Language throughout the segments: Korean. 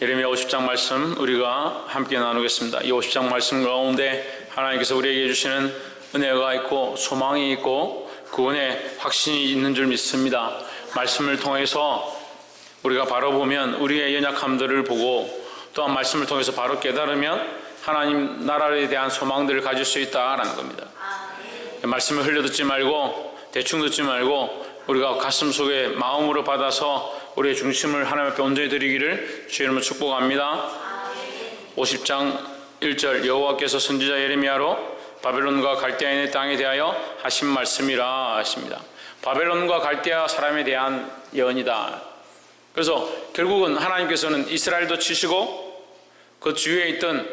예레미야 50장 말씀 우리가 함께 나누겠습니다. 이 50장 말씀 가운데 하나님께서 우리에게 주시는 은혜가 있고 소망이 있고 구원의 확신이 있는 줄 믿습니다. 말씀을 통해서 우리가 바로 보면 우리의 연약함들을 보고 또한 말씀을 통해서 바로 깨달으면 하나님 나라에 대한 소망들을 가질 수 있다라는 겁니다. 말씀을 흘려듣지 말고 대충 듣지 말고 우리가 가슴 속에 마음으로 받아서 우리의 중심을 하나님 앞에 온전히 드리기를 주의 이름으로 축복합니다. 50장 1절 여호와께서 선지자 예레미야로 바벨론과 갈대아인의 땅에 대하여 하신 말씀이라 하십니다. 바벨론과 갈대아 사람에 대한 예언이다. 그래서 결국은 하나님께서는 이스라엘도 치시고 그 주위에 있던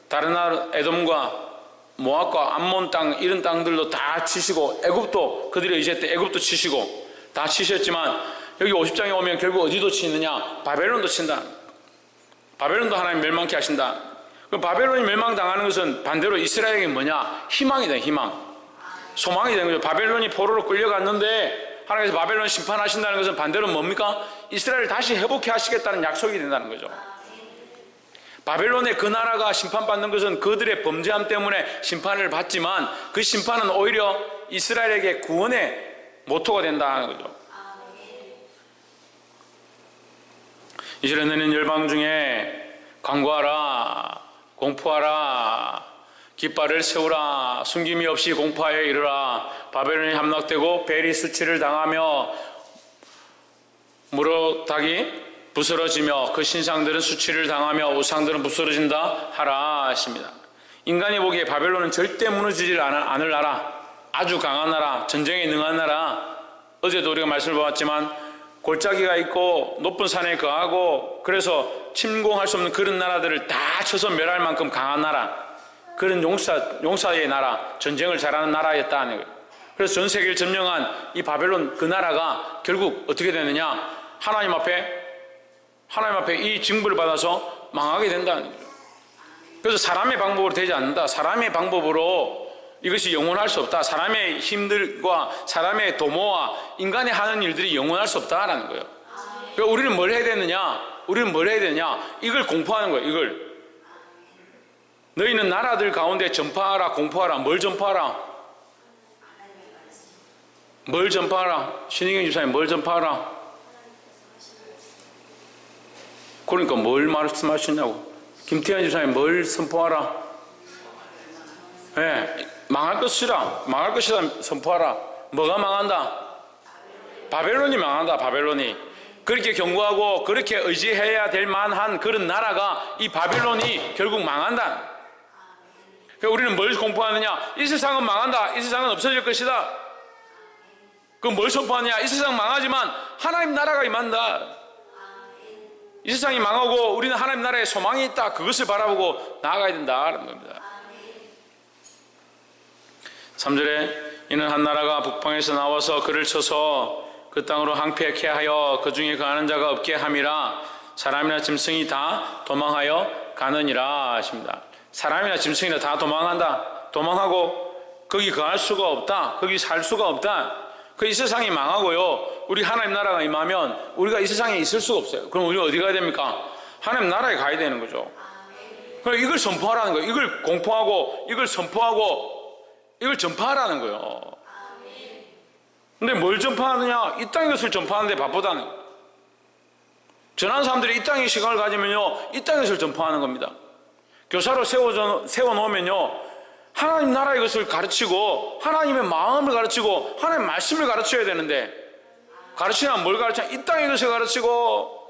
다른 나라 에돔과 모압과 암몬 땅 이런 땅들도 다 치시고 애굽도 그들이 의지했던 애굽도 치시고 다 치셨지만 여기 50장에 오면 결국 어디도 치느냐? 바벨론도 친다. 바벨론도 하나님 멸망케 하신다. 그럼 바벨론이 멸망당하는 것은 반대로 이스라엘에게 뭐냐? 희망이다. 희망. 소망이 되는 거죠. 바벨론이 포로로 끌려갔는데 하나님께서 바벨론 심판하신다는 것은 반대로 뭡니까? 이스라엘을 다시 회복해 하시겠다는 약속이 된다는 거죠. 바벨론의 그 나라가 심판받는 것은 그들의 범죄함 때문에 심판을 받지만 그 심판은 오히려 이스라엘에게 구원의 모토가 된다는 거죠. 이스라엘 너는 열방 중에 강구하라, 공포하라, 깃발을 세우라, 숨김이 없이 공포하여 이르라. 바벨론이 함락되고 벨이 수치를 당하며 무릇닭이 부스러지며 그 신상들은 수치를 당하며 우상들은 부스러진다 하라 하십니다. 인간이 보기에 바벨론은 절대 무너지질 않을 나라, 아주 강한 나라, 전쟁에 능한 나라. 어제도 우리가 말씀을 보았지만 골짜기가 있고 높은 산에 거하고 그래서 침공할 수 없는 그런 나라들을 다 쳐서 멸할 만큼 강한 나라, 그런 용사의 나라, 전쟁을 잘하는 나라였다는 거예요. 그래서 전 세계를 점령한 이 바벨론 그 나라가 결국 어떻게 되느냐? 하나님 앞에 이 징벌을 받아서 망하게 된다는 거죠. 그래서 사람의 방법으로 되지 않는다. 사람의 방법으로 이것이 영원할 수 없다. 사람의 힘들과 사람의 도모와 인간이 하는 일들이 영원할 수 없다라는 거예요. 그러니까 우리는 뭘 해야 되느냐? 이걸 공포하는 거예요. 이걸. 너희는 나라들 가운데 전파하라, 공포하라. 뭘 전파하라? 신희경 집사님 뭘 전파하라? 그러니까 뭘 말씀하시냐고. 김태현 집사님 뭘 선포하라? 네, 망할 것이다 선포하라. 뭐가 망한다? 바벨론이 망한다. 바벨론이. 그렇게 경고하고 그렇게 의지해야 될 만한 그런 나라가 이 바벨론이 결국 망한다. 그러니까 우리는 뭘 공포하느냐? 이 세상은 망한다. 이 세상은 없어질 것이다. 그럼 뭘 선포하느냐? 이 세상 망하지만 하나님 나라가 임한다. 이 세상이 망하고 우리는 하나님 나라에 소망이 있다. 그것을 바라보고 나아가야 된다는 겁니다. 3절에 이는 한 나라가 북방에서 나와서 그를 쳐서 그 땅으로 항폐케 하여 그 중에 거하는 자가 없게 함이라. 사람이나 짐승이 다 도망하여 가느니라 하십니다. 사람이나 짐승이나 다 도망한다. 도망하고 거기 거할 수가 없다. 거기 살 수가 없다. 그 이 세상이 망하고요, 우리 하나님 나라가 임하면 우리가 이 세상에 있을 수가 없어요. 그럼 우리가 어디 가야 됩니까? 하나님 나라에 가야 되는 거죠. 그럼 이걸 선포하라는 거예요. 이걸 공포하고 이걸 선포하고 이걸 전파하라는 거예요. 근데 뭘 전파하느냐? 이 땅의 것을 전파하는데 바쁘다는 거예요. 전하는 사람들이 이 땅의 시간을 가지면요, 이 땅의 것을 전파하는 겁니다. 교사로 세워놓으면요, 하나님 나라의 것을 가르치고 하나님의 마음을 가르치고 하나님의 말씀을 가르쳐야 되는데, 가르치면 뭘 가르치냐? 이 땅의 것을 가르치고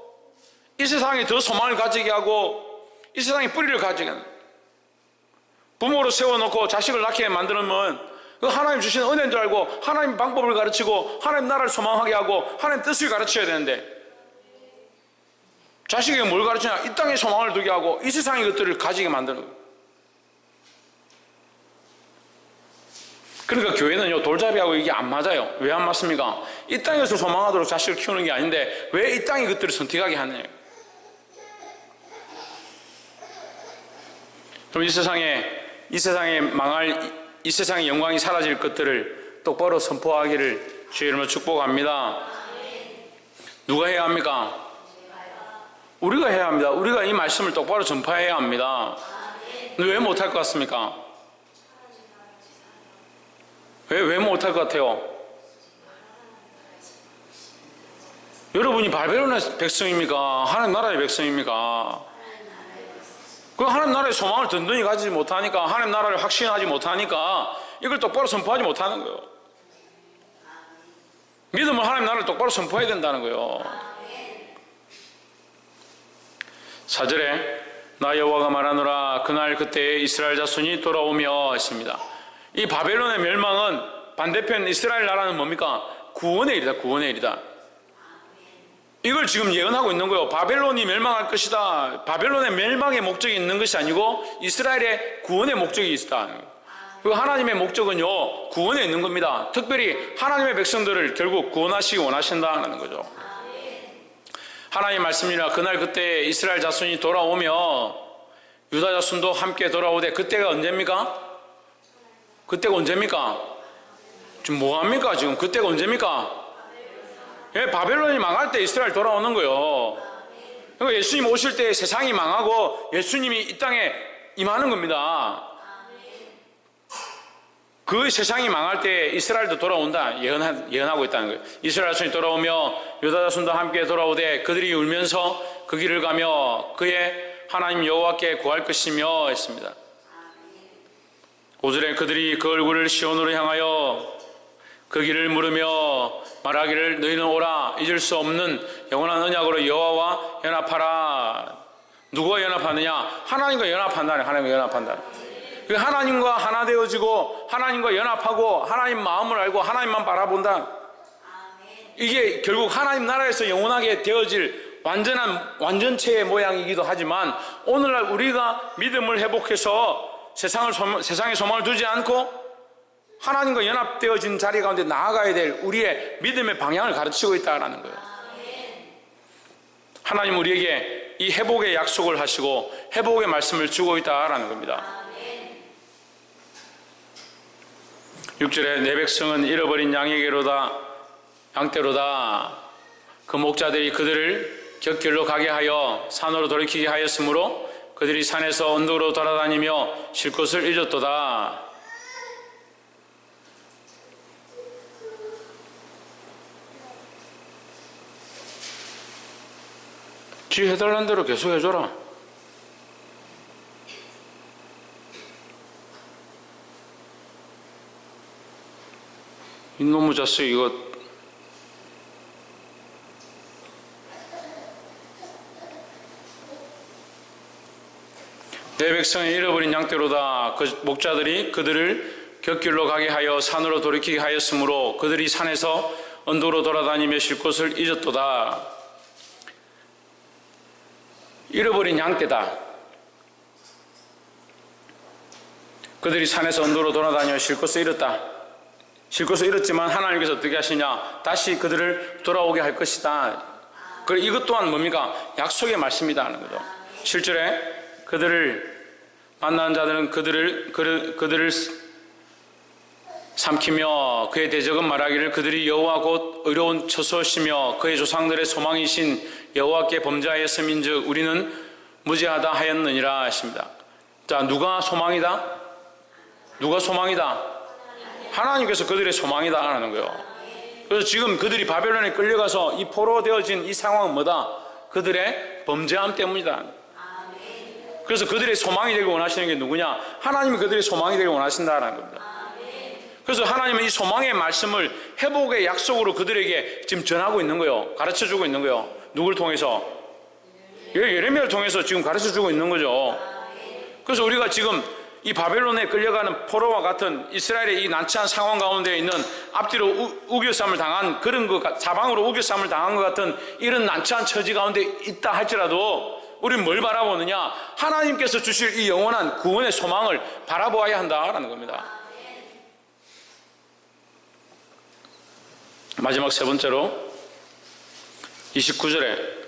이 세상에 더 소망을 가지게 하고 이 세상에 뿌리를 가지게 하는, 부모로 세워놓고 자식을 낳게 만들면 그 하나님 주신 은혜인 줄 알고 하나님 방법을 가르치고 하나님 나라를 소망하게 하고 하나님 뜻을 가르쳐야 되는데, 자식에게 뭘 가르치냐? 이 땅에 소망을 두게 하고 이 세상의 것들을 가지게 만드는 거예요. 그러니까 교회는요, 돌잡이하고 이게 안 맞아요. 왜 안 맞습니까? 이 땅에서 소망하도록 자식을 키우는 게 아닌데 왜 이 땅의 것들을 선택하게 하느냐. 그럼 이 세상에 망할, 이 세상의 영광이 사라질 것들을 똑바로 선포하기를 주의 이름으로 축복합니다. 누가 해야 합니까? 우리가 해야 합니다. 우리가 이 말씀을 똑바로 전파해야 합니다. 왜 못할 것 같습니까? 왜 못할 것 같아요? 여러분이 바벨론의 백성입니까? 하나님 나라의 백성입니까? 그 하나님 나라의 소망을 든든히 가지지 못하니까, 하나님 나라를 확신하지 못하니까 이걸 똑바로 선포하지 못하는 거예요. 믿음을 하나님 나라를 똑바로 선포해야 된다는 거예요. 4절에 나 여호와가 말하노라 그날 그때에 이스라엘 자손이 돌아오며 했습니다. 이 바벨론의 멸망은 반대편 이스라엘 나라는 뭡니까? 구원의 일이다. 구원의 일이다. 이걸 지금 예언하고 있는 거예요. 바벨론이 멸망할 것이다. 바벨론의 멸망의 목적이 있는 것이 아니고 이스라엘의 구원의 목적이 있다. 그 하나님의 목적은요, 구원에 있는 겁니다. 특별히 하나님의 백성들을 결국 구원하시기 원하신다는 거죠. 하나님의 말씀이라 그날 그때 이스라엘 자손이 돌아오며 유다 자손도 함께 돌아오되, 그때가 언제입니까? 그때가 언제입니까? 지금 뭐합니까? 지금 그때가 언제입니까? 예, 바벨론이 망할 때 이스라엘 돌아오는 거예요. 그러니까 예수님 오실 때 세상이 망하고 예수님이 이 땅에 임하는 겁니다. 그 세상이 망할 때 이스라엘도 돌아온다 예언하고 있다는 거예요. 이스라엘 자손이 돌아오며 유다 자손도 함께 돌아오되 그들이 울면서 그 길을 가며 그의 하나님 여호와께 구할 것이며 했습니다. 5절에 그들이 그 얼굴을 시온으로 향하여 그 길을 물으며 말하기를 너희는 오라 잊을 수 없는 영원한 언약으로 여호와와 연합하라. 누구와 연합하느냐? 하나님과 연합한다네. 하나님과 연합한다. 하나님과 하나 되어지고 하나님과 연합하고 하나님 마음을 알고 하나님만 바라본다. 이게 결국 하나님 나라에서 영원하게 되어질 완전한 완전체의 모양이기도 하지만, 오늘날 우리가 믿음을 회복해서 세상에 소망을 두지 않고 하나님과 연합되어진 자리 가운데 나아가야 될 우리의 믿음의 방향을 가르치고 있다는 거예요. 하나님 우리에게 이 회복의 약속을 하시고 회복의 말씀을 주고 있다는 겁니다. 6절에 내 백성은 잃어버린 양떼로다. 그 목자들이 그들을 곁길로 가게 하여 산으로 돌이키게 하였으므로 그들이 산에서 언덕으로 돌아다니며 쉴 곳을 잊었도다. 지 해달라는 대로 계속 해줘라. 이놈의 자식 이거 내 백성이 잃어버린 양떼로다. 그 목자들이 그들을 곁길로 가게 하여 산으로 돌이키게 하였으므로 그들이 산에서 언덕으로 돌아다니며 쉴 곳을 잊었도다. 잃어버린 양떼다. 그들이 산에서 언덕으로 돌아다니며 쉴 곳을 잃었다. 쉴 곳을 잃었지만 하나님께서 어떻게 하시냐? 다시 그들을 돌아오게 할 것이다. 이것 또한 뭡니까? 약속의 말씀이다 하는 거죠. 7절에 그들을 만나는 자들은 그들을 삼키며 그의 대적은 말하기를 그들이 여호와 곧 의로운 처소시며 그의 조상들의 소망이신 여호와께 범죄하였음인즉 우리는 무죄하다 하였느니라 하십니다. 자, 누가 소망이다? 누가 소망이다? 하나님께서 그들의 소망이다 하는 거예요. 그래서 지금 그들이 바벨론에 끌려가서 이 포로되어진 이 상황은 뭐다? 그들의 범죄함 때문이다. 그래서 그들의 소망이 되길 원하시는 게 누구냐? 하나님이 그들의 소망이 되길 원하신다는 겁니다. 그래서 하나님은 이 소망의 말씀을 회복의 약속으로 그들에게 지금 전하고 있는 거예요. 가르쳐주고 있는 거예요. 누구를 통해서? 예레미야를 통해서 지금 가르쳐주고 있는 거죠. 그래서 우리가 지금 이 바벨론에 끌려가는 포로와 같은 이스라엘의 이 난처한 상황 가운데 있는 앞뒤로 우겨쌈을 당한 그런 사방으로 우겨쌈을 당한 것 같은 이런 난처한 처지 가운데 있다 할지라도 우리는 뭘 바라보느냐? 하나님께서 주실 이 영원한 구원의 소망을 바라보아야 한다라는 겁니다. 마지막 세 번째로 29절에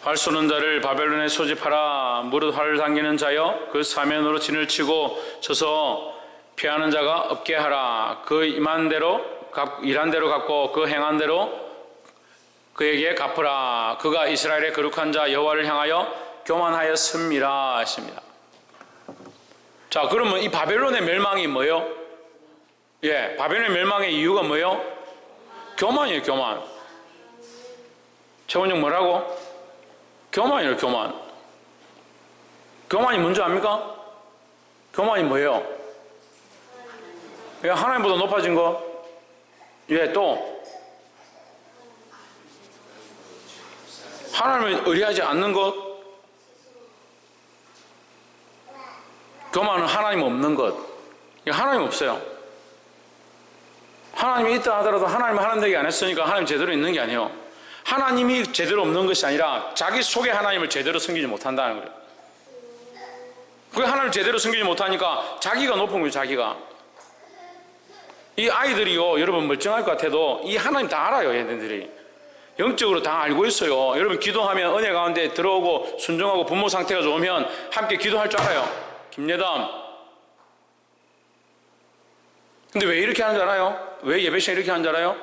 활 쏘는 자를 바벨론에 소집하라. 무릇 활을 당기는 자여 그 사면으로 진을 치고 쳐서 피하는 자가 없게 하라. 그 일한 대로 갚고 그 행한 대로 그에게 갚으라. 그가 이스라엘의 거룩한 자 여호와를 향하여 교만하였음이라 했습니다. 자, 그러면 이 바벨론의 멸망이 뭐예요? 예, 바벨론의 멸망의 이유가 뭐예요? 교만이에요, 교만. 최원영 뭐라고? 교만이에요, 교만. 교만이 뭔지 압니까? 교만이 뭐예요? 예, 하나님보다 높아진 거? 예, 또 하나님을 의뢰하지 않는 것? 교만은 하나님 없는 것. 하나님 없어요. 하나님이 있다 하더라도 하나님 하나님 되게 안 했으니까 하나님 제대로 있는 게 아니에요. 하나님이 제대로 없는 것이 아니라 자기 속에 하나님을 제대로 섬기지 못한다는 거예요. 그 하나님을 제대로 섬기지 못하니까 자기가 높은 거예요, 자기가. 이 아이들이요, 여러분 멀쩡할 것 같아도 이 하나님 다 알아요, 얘네들이. 영적으로 다 알고 있어요. 여러분 기도하면 은혜 가운데 들어오고 순종하고 부모 상태가 좋으면 함께 기도할 줄 알아요. 김예담. 근데 왜 이렇게 하는 줄 알아요? 왜 예배 시간에 이렇게 하는 줄 알아요?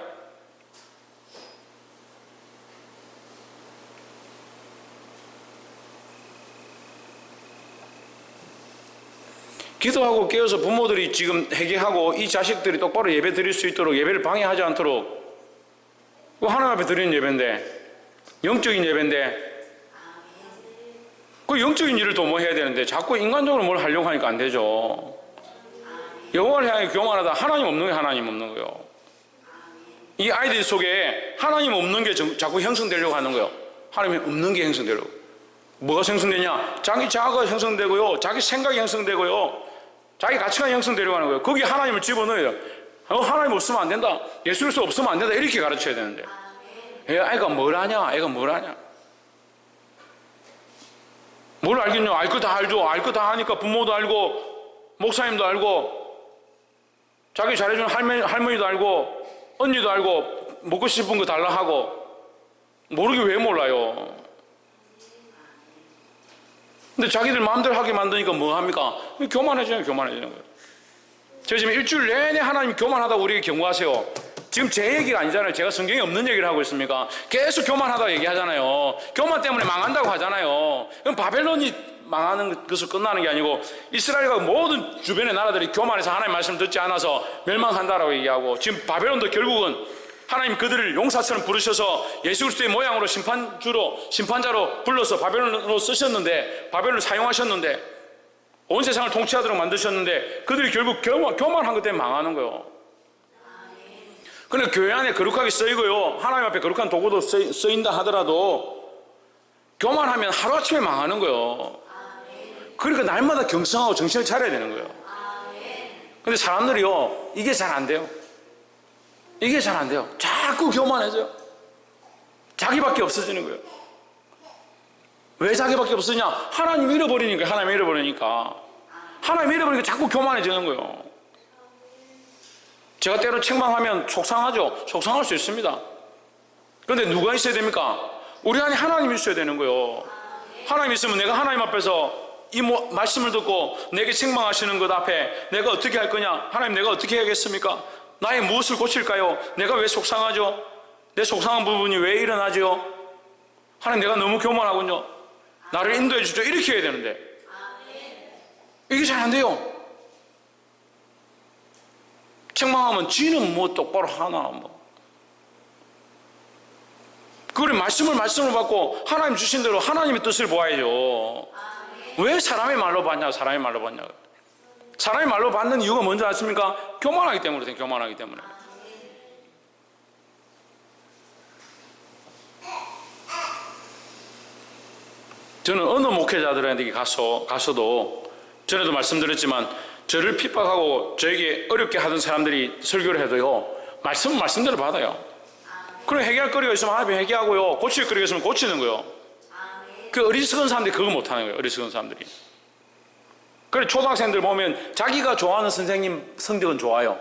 기도하고 깨어서 부모들이 지금 회개하고 이 자식들이 똑바로 예배 드릴 수 있도록 예배를 방해하지 않도록 하나님 앞에 드리는 예배인데, 영적인 예배인데, 그 영적인 일을 도모해야 되는데 자꾸 인간적으로 뭘 하려고 하니까 안 되죠. 여호와를 향해 교만하다. 하나님 없는 게 하나님 없는 거예요. 이 아이들 속에 하나님 없는 게 자꾸 형성되려고 하는 거예요. 하나님이 없는 게 형성되려고. 뭐가 형성되냐? 자기 자아가 형성되고요, 자기 생각이 형성되고요, 자기 가치관이 형성되려고 하는 거예요. 거기에 하나님을 집어넣어요. 하나님 없으면 안 된다, 예수 그리스도 없으면 안 된다, 이렇게 가르쳐야 되는데 애가 뭘 아냐? 애가 뭘 아냐? 뭘 알겠냐? 알 거 다 알죠. 알 거 다 하니까 부모도 알고 목사님도 알고 자기 잘해주는 할머니도 알고 언니도 알고 먹고 싶은 거 달라 하고 모르게 왜 몰라요? 근데 자기들 마음대로 하게 만드니까 뭐 합니까? 교만해지는 거예요. 저 지금 일주일 내내 하나님 교만하다고 우리에게 경고하세요. 지금 제 얘기가 아니잖아요. 제가 성경에 없는 얘기를 하고 있습니까? 계속 교만하다고 얘기하잖아요. 교만 때문에 망한다고 하잖아요. 그럼 바벨론이 망하는 것을 끝나는 게 아니고 이스라엘과 모든 주변의 나라들이 교만해서 하나님 말씀을 듣지 않아서 멸망한다라고 얘기하고, 지금 바벨론도 결국은 하나님 그들을 용사처럼 부르셔서 예수 그리스도의 모양으로 심판자로 불러서 바벨론으로 쓰셨는데, 바벨론을 사용하셨는데, 온 세상을 통치하도록 만드셨는데 그들이 결국 교만한 것 때문에 망하는 거예요. 그러니까 교회 안에 거룩하게 쓰이고요, 하나님 앞에 거룩한 도구도 쓰인다 하더라도 교만하면 하루아침에 망하는 거예요. 그러니까 날마다 경성하고 정신을 차려야 되는 거예요. 근데 사람들이요, 이게 잘 안 돼요. 이게 잘 안 돼요. 자꾸 교만해져요. 자기밖에 없어지는 거예요. 왜 자기밖에 없으냐? 하나님 잃어버리니까. 하나님 잃어버리니까 자꾸 교만해지는 거예요. 제가 때로 책망하면 속상하죠. 속상할 수 있습니다. 그런데 누가 있어야 됩니까? 우리 안에 하나님이 있어야 되는 거예요. 하나님 있으면 내가 하나님 앞에서 이 말씀을 듣고 내게 책망하시는 것 앞에 내가 어떻게 할 거냐? 하나님, 내가 어떻게 해야겠습니까? 나의 무엇을 고칠까요? 내가 왜 속상하죠? 내 속상한 부분이 왜 일어나죠? 하나님, 내가 너무 교만하군요. 나를 인도해 주죠. 이렇게 해야 되는데 이게 잘 안 돼요. 책망하면 지는 뭐 똑바로 하나 뭐. 그걸 말씀을 받고 하나님 주신 대로 하나님의 뜻을 보아야죠. 왜 사람의 말로 받냐? 사람의 말로 받는 이유가 뭔지 아십니까? 교만하기 때문에. 저는 어느 목회자들에게 가서도 전에도 말씀드렸지만 저를 핍박하고 저에게 어렵게 하던 사람들이 설교를 해도요, 말씀대로 받아요. 그럼 해결할 거리가 있으면 하나님 해결하고요, 고칠 거리가 있으면 고치는 거예요. 그 어리석은 사람들이 그거 못하는 거예요. 어리석은 사람들이. 그래, 초등학생들 보면 자기가 좋아하는 선생님 성적은 좋아요,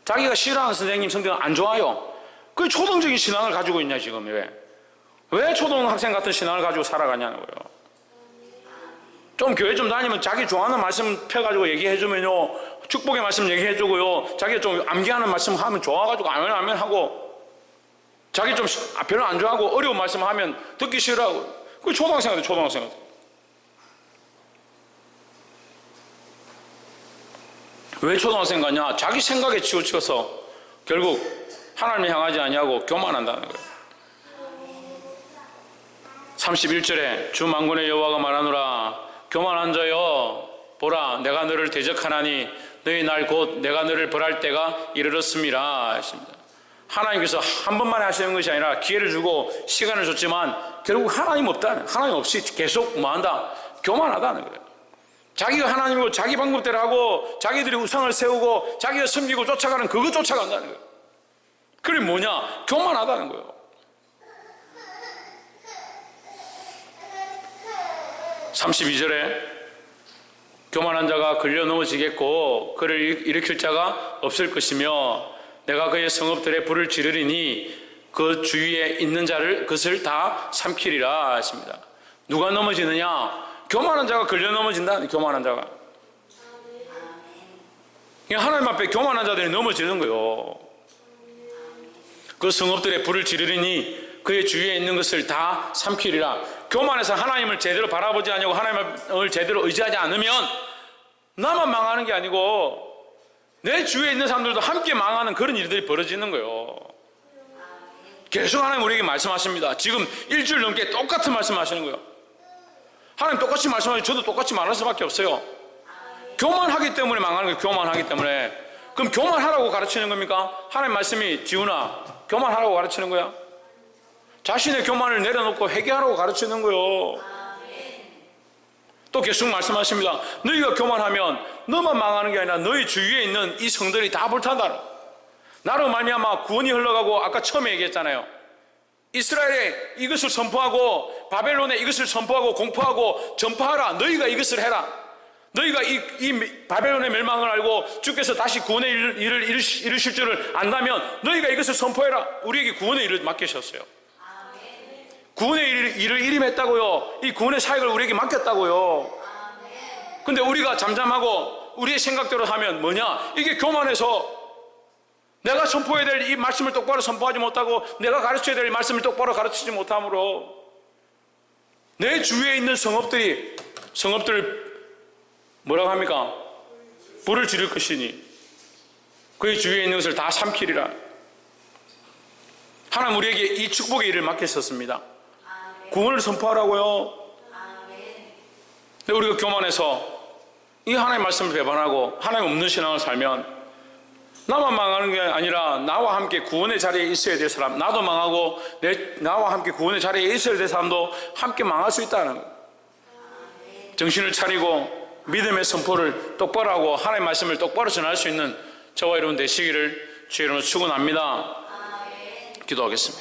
자기가 싫어하는 선생님 성적은 안 좋아요. 그 초등적인 신앙을 가지고 있냐 지금. 왜 초등학생 같은 신앙을 가지고 살아가냐는 거예요. 좀 교회 좀 다니면 자기 좋아하는 말씀 펴가지고 얘기해주면요, 축복의 말씀 얘기해주고요, 자기가 좀 암기하는 말씀 하면 좋아가지고 아멘 하고, 자기 좀 별로 안 좋아하고 어려운 말씀을 하면 듣기 싫어하고. 그 초등학생한테 초등학생한테. 왜 초등학생 같냐? 자기 생각에 치우쳐서 결국 하나님을 향하지 아니하고 교만한다는 거예요. 31절에 주 만군의 여호와가 말하노라 교만한 자여 보라 내가 너를 대적하나니 너희 날 곧 내가 너를 벌할 때가 이르렀음이라 했습니다. 하나님께서 한 번만에 하시는 것이 아니라 기회를 주고 시간을 줬지만 결국 하나님 없다는, 하나님 없이 계속 뭐한다? 교만하다는 거예요. 자기가 하나님이고 자기 방법대로 하고 자기들이 우상을 세우고 자기가 섬기고 쫓아가는 그거 쫓아간다는 거예요. 그게 뭐냐? 교만하다는 거예요. 32절에 교만한 자가 걸려 넘어지겠고 그를 일으킬 자가 없을 것이며 내가 그의 성읍들에 불을 지르리니 그 주위에 있는 자를 그것을 다 삼키리라 하십니다. 누가 넘어지느냐? 교만한 자가 걸려 넘어진다. 교만한 자가. 하나님 앞에 교만한 자들이 넘어지는 거예요. 그 성읍들에 불을 지르리니 그의 주위에 있는 것을 다 삼키리라. 교만해서 하나님을 제대로 바라보지 않고 하나님을 제대로 의지하지 않으면 나만 망하는 게 아니고 내 주위에 있는 사람들도 함께 망하는 그런 일들이 벌어지는 거예요. 계속 하나님 우리에게 말씀하십니다. 지금 일주일 넘게 똑같은 말씀하시는 거예요. 하나님 똑같이 말씀하시고 저도 똑같이 말할 수밖에 없어요. 교만하기 때문에 망하는 거예요. 교만하기 때문에. 그럼 교만하라고 가르치는 겁니까? 하나님 말씀이 지훈아 교만하라고 가르치는 거야? 자신의 교만을 내려놓고 회개하라고 가르치는 거예요. 또 계속 말씀하십니다. 너희가 교만하면 너만 망하는 게 아니라 너희 주위에 있는 이 성들이 다 불탄다. 나로 말미암아 구원이 흘러가고 아까 처음에 얘기했잖아요. 이스라엘에 이것을 선포하고 바벨론에 이것을 선포하고 공포하고 전파하라. 너희가 이것을 해라. 너희가 이 바벨론의 멸망을 알고 주께서 다시 구원의 일을 이루실 줄을 안다면 너희가 이것을 선포해라. 우리에게 구원의 일을 맡기셨어요. 구원의 일을 일임했다고요. 이 구원의 사역을 우리에게 맡겼다고요. 근데 우리가 잠잠하고 우리의 생각대로 하면 뭐냐? 이게 교만해서 내가 선포해야 될 이 말씀을 똑바로 선포하지 못하고 내가 가르쳐야 될 말씀을 똑바로 가르치지 못함으로 내 주위에 있는 성읍들을 뭐라고 합니까? 불을 지를 것이니 그의 주위에 있는 것을 다 삼키리라. 하나님 우리에게 이 축복의 일을 맡기셨습니다. 구원을 선포하라고요. 근데 우리가 교만해서 이 하나님의 말씀을 배반하고 하나님 없는 신앙을 살면 나만 망하는 게 아니라 나와 함께 구원의 자리에 있어야 될 사람, 나도 망하고 나와 함께 구원의 자리에 있어야 될 사람도 함께 망할 수 있다는 거예요. 정신을 차리고 믿음의 선포를 똑바로 하고 하나님의 말씀을 똑바로 전할 수 있는 저와 여러분 되시기를 주의 이름으로 축원합니다. 기도하겠습니다.